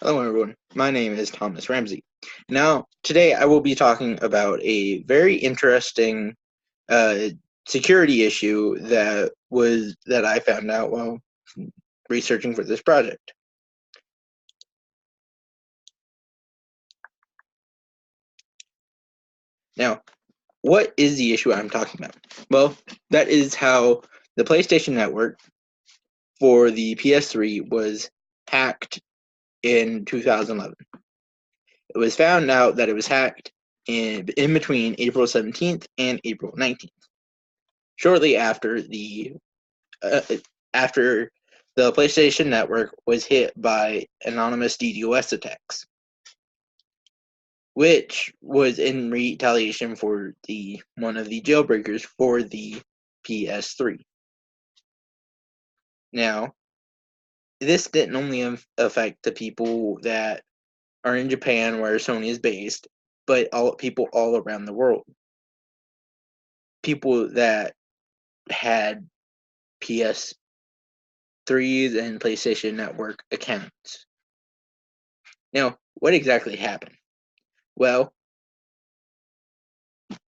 Hello, everyone. My name is Thomas Ramsey. Now, today I will be talking about a very interesting uh, security issue that I found out while researching for this project. Now, what is the issue I'm talking about? Well, that is how the PlayStation Network for the PS3 was hacked in 2011. It was found out that it was hacked in between April 17th and April 19th. Shortly uh, after the PlayStation Network was hit by anonymous DDoS attacks, which was in retaliation for the one of the jailbreakers for the PS3. Now, this didn't only affect the people that are in Japan, where Sony is based, but people all around the world. People that had PS3s and PlayStation Network accounts. Now, what exactly happened? Well,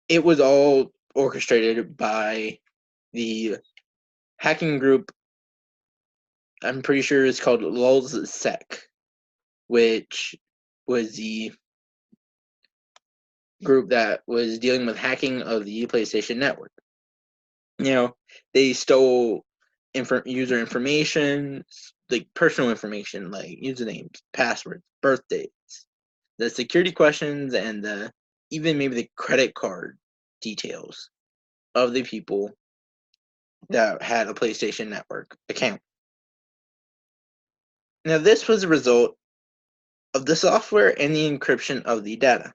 it was all orchestrated by the hacking group. I'm pretty sure it's called LulzSec, which was the group that was dealing with hacking of the PlayStation Network. You know, they stole user information, like personal information, like usernames, passwords, birthdates, the security questions, and even maybe the credit card details of the people that had a PlayStation Network account. Now, this was a result of the software and the encryption of the data,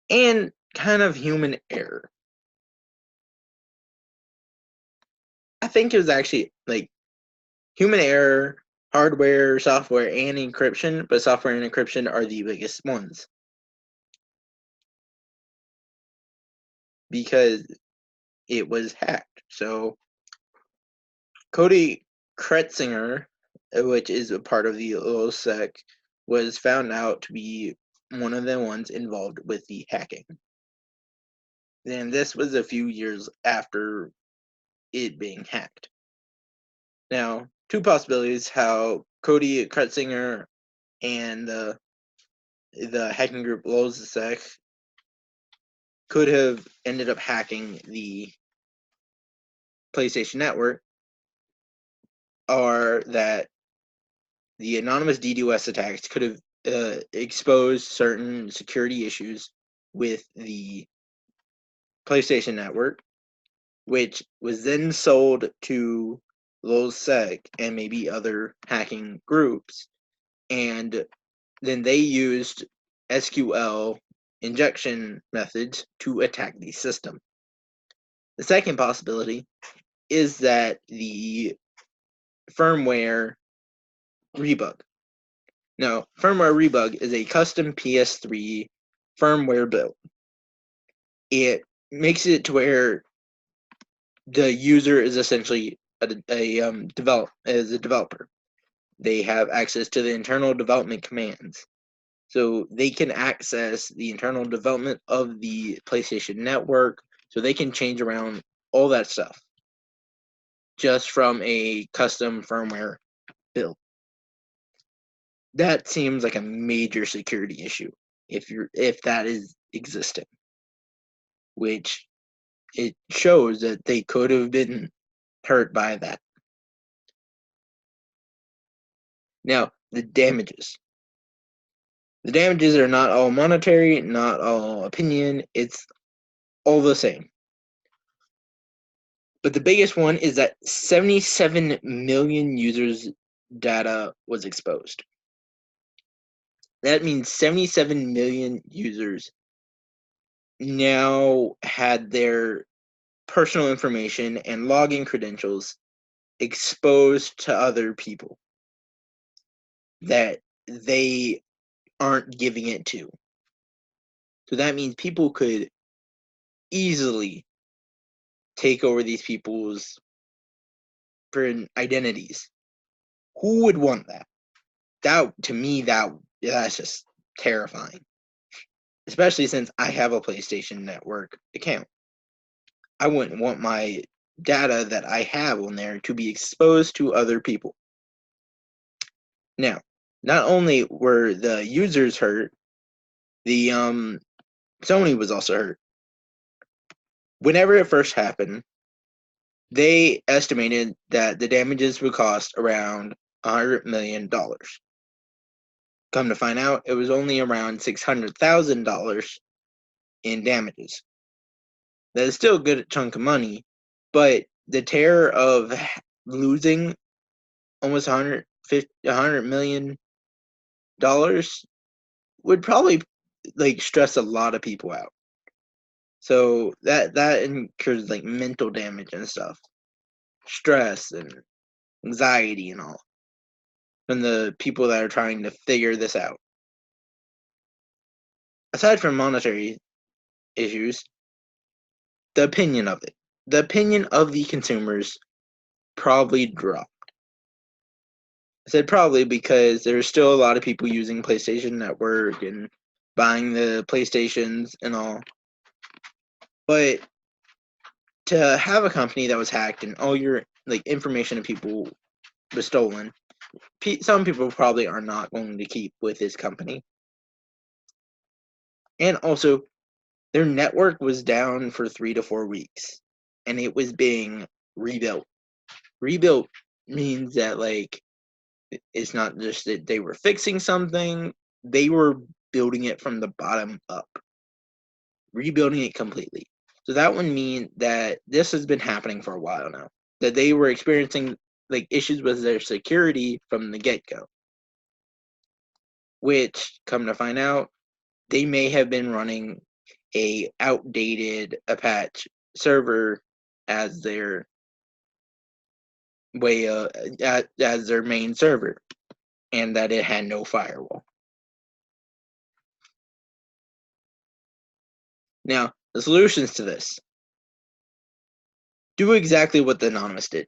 and kind of human error. I think it was actually like human error, hardware, software, and encryption, but software and encryption are the biggest ones because it was hacked. So, Cody Kretzinger, which is a part of the OSEC, was found out to be one of the ones involved with the hacking. And this was a few years after it being hacked. Now, two possibilities how Cody Kretzinger and the hacking group Lozsec could have ended up hacking the PlayStation Network are that the anonymous DDoS attacks could have exposed certain security issues with the PlayStation Network, which was then sold to LulzSec and maybe other hacking groups, and then they used SQL injection methods to attack the system. The second possibility is that the firmware rebug. Now, firmware rebug is a custom PS3 firmware build. It makes it to where the user is essentially a developer. They have access to the internal development commands. So they can access the internal development of the PlayStation Network, so they can change around all that stuff just from a custom firmware build. That seems like a major security issue if that is existing, which it shows that they could have been hurt by that. Now, the damages. The damages are not all monetary, not all opinion, it's all the same. But the biggest one is that 77 million users' data was exposed. That means 77 million users now had their personal information and login credentials exposed to other people that they aren't giving it to. So that means people could easily take over these people's identities. Who would want that? That, to me, that's just terrifying. Especially since I have a PlayStation Network account. I wouldn't want my data that I have on there to be exposed to other people. Now, not only were the users hurt, the Sony was also hurt. Whenever it first happened, they estimated that the damages would cost around $100 million. Come to find out, it was only around $600,000 in damages. That is still a good chunk of money, but the terror of losing almost $100 million would probably stress a lot of people out. So that incurs mental damage and stuff, stress and anxiety and all, from the people that are trying to figure this out. Aside from monetary issues, the opinion of the consumers probably dropped. I said probably because there's still a lot of people using PlayStation Network and buying the PlayStations and all. But to have a company that was hacked and all your information of people was stolen, some people probably are not going to keep with this company. And also, their network was down for 3 to 4 weeks, and it was being rebuilt. Rebuilt means that it's not just that they were fixing something, they were building it from the bottom up, rebuilding it completely. So that would mean that this has been happening for a while now, that they were experiencing issues with their security from the get-go, which, come to find out, they may have been running a outdated Apache server as their as their main server, and that it had no firewall. Now, the solutions to this: do exactly what the Anonymous did.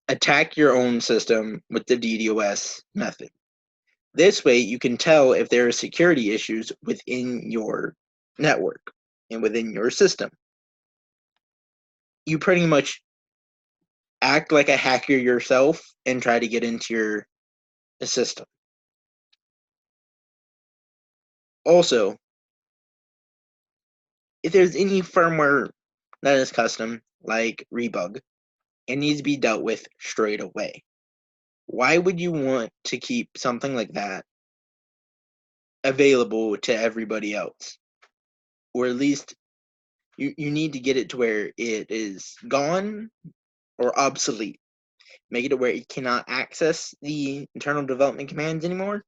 Attack your own system with the DDoS method. This way, you can tell if there are security issues within your network and within your system. You pretty much act like a hacker yourself and try to get into your system. Also, if there's any firmware that is custom, like Rebug, it needs to be dealt with straight away. Why would you want to keep something like that available to everybody else? Or at least you need to get it to where it is gone or obsolete. Make it to where it cannot access the internal development commands anymore,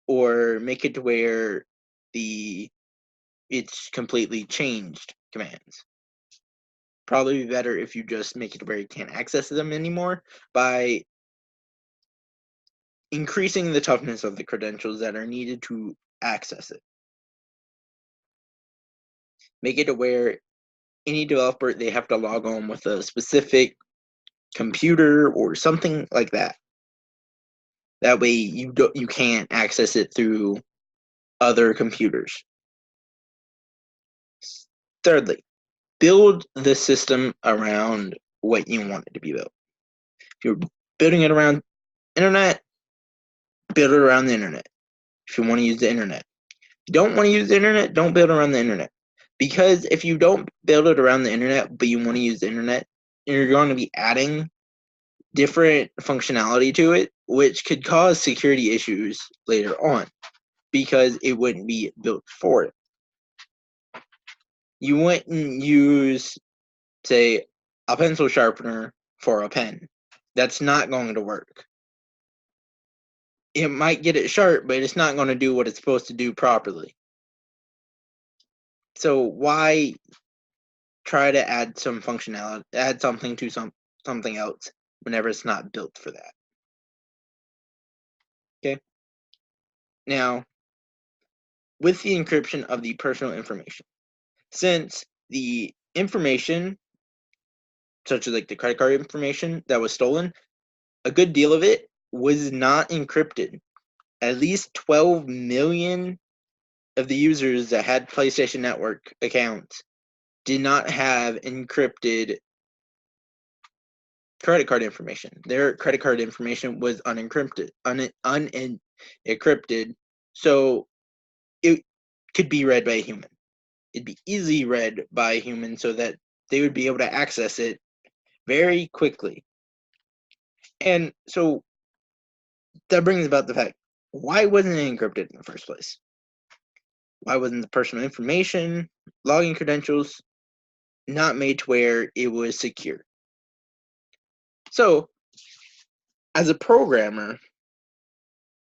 or make it to where it's completely changed commands. Probably be better if you just make it to where you can't access them anymore by increasing the toughness of the credentials that are needed to access it. Make it to where any developer, they have to log on with a specific computer or something like that. That way you can't access it through other computers. Thirdly, build the system around what you want it to be built. If you're building it around internet, build it around the internet. If you want to use the internet. If you don't want to use the internet, don't build around the internet. Because if you don't build it around the internet, but you want to use the internet, you're going to be adding different functionality to it, which could cause security issues later on because it wouldn't be built for it. You wouldn't use, say, a pencil sharpener for a pen. That's not going to work. It might get it sharp, but it's not going to do what it's supposed to do properly. So why try to add some functionality, add something to something else whenever it's not built for that? Okay. Now, with the encryption of the personal information, since the information, such as the credit card information that was stolen, a good deal of it was not encrypted. At least 12 million of the users that had PlayStation Network accounts did not have encrypted credit card information. Their credit card information was unencrypted, so it could be read by a human. It'd be easily read by a human so that they would be able to access it very quickly. And so that brings about the fact, why wasn't it encrypted in the first place? Why wasn't the personal information, login credentials, not made to where it was secure? So, as a programmer,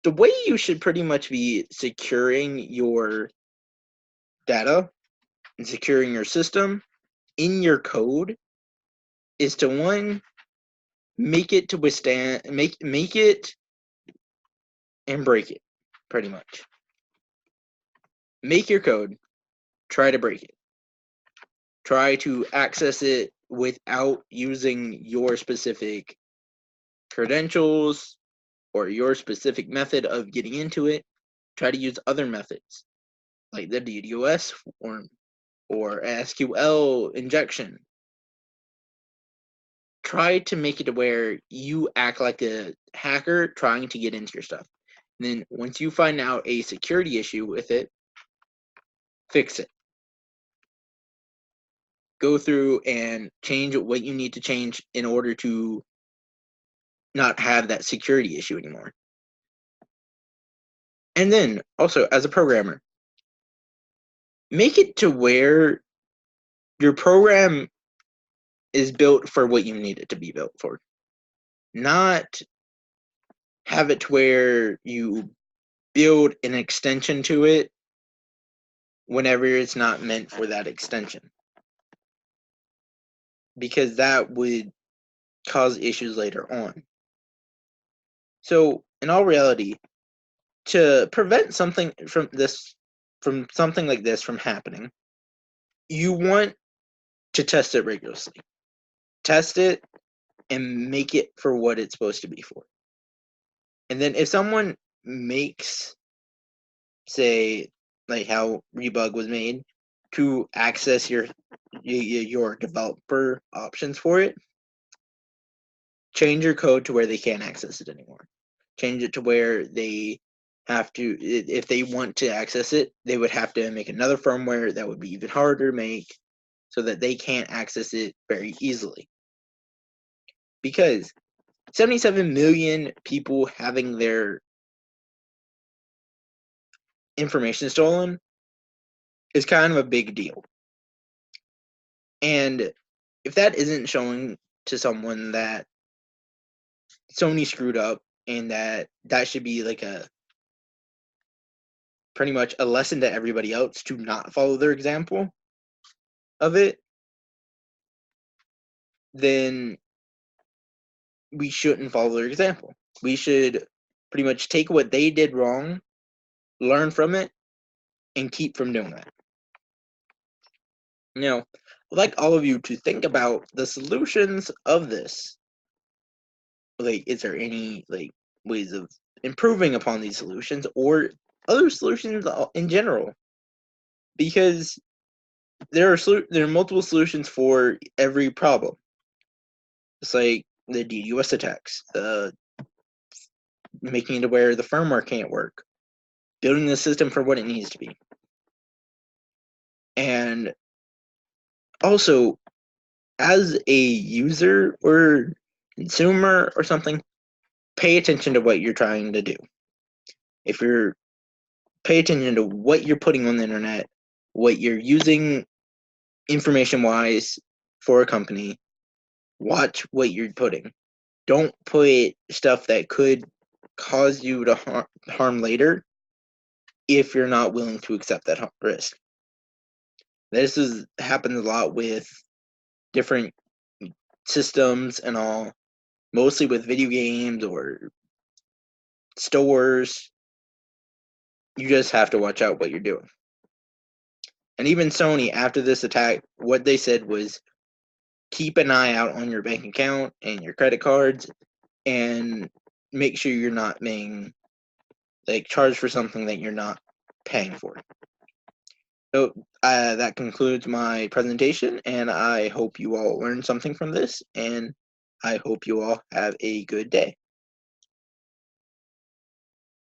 the way you should pretty much be securing your data and securing your system in your code is to, one, make it to withstand, make it and break it, pretty much. Make your code, try to break it. Try to access it without using your specific credentials or your specific method of getting into it. Try to use other methods like the DDoS form or SQL injection. Try to make it to where you act like a hacker trying to get into your stuff. And then once you find out a security issue with it, fix it. Go through and change what you need to change in order to not have that security issue anymore. And then also, as a programmer, make it to where your program is built for what you need it to be built for. Not have it to where you build an extension to it whenever it's not meant for that extension. Because that would cause issues later on. So, in all reality, to prevent something from something like this from happening, you want to test it rigorously. Test it and make it for what it's supposed to be for. And then if someone makes, say, like how Rebug was made, to access your developer options for it, change your code to where they can't access it anymore. Change it to where they have to, if they want to access it, they would have to make another firmware that would be even harder to make so that they can't access it very easily. Because 77 million people having their information stolen is kind of a big deal. And if that isn't showing to someone that Sony screwed up and that should be like a pretty much a lesson to everybody else to not follow their example of it, then we shouldn't follow their example. We should pretty much take what they did wrong, learn from it, and keep from doing that. Now, I'd like all of you to think about the solutions of this. Like, is there any ways of improving upon these solutions or other solutions in general? Because there are multiple solutions for every problem. It's like the DDoS attacks, making it where the firmware can't work, building the system for what it needs to be. And also, as a user or consumer or something, pay attention to what you're trying to do. If you're pay attention to what you're putting on the internet, what you're using information-wise for a company, watch what you're putting. Don't put stuff that could cause you to harm later if you're not willing to accept that risk. This happens a lot with different systems and all, mostly with video games or stores. You just have to watch out what you're doing. And even Sony, after this attack, what they said was keep an eye out on your bank account and your credit cards and make sure you're not being charged for something that you're not paying for. So that concludes my presentation, and I hope you all learned something from this, and I hope you all have a good day.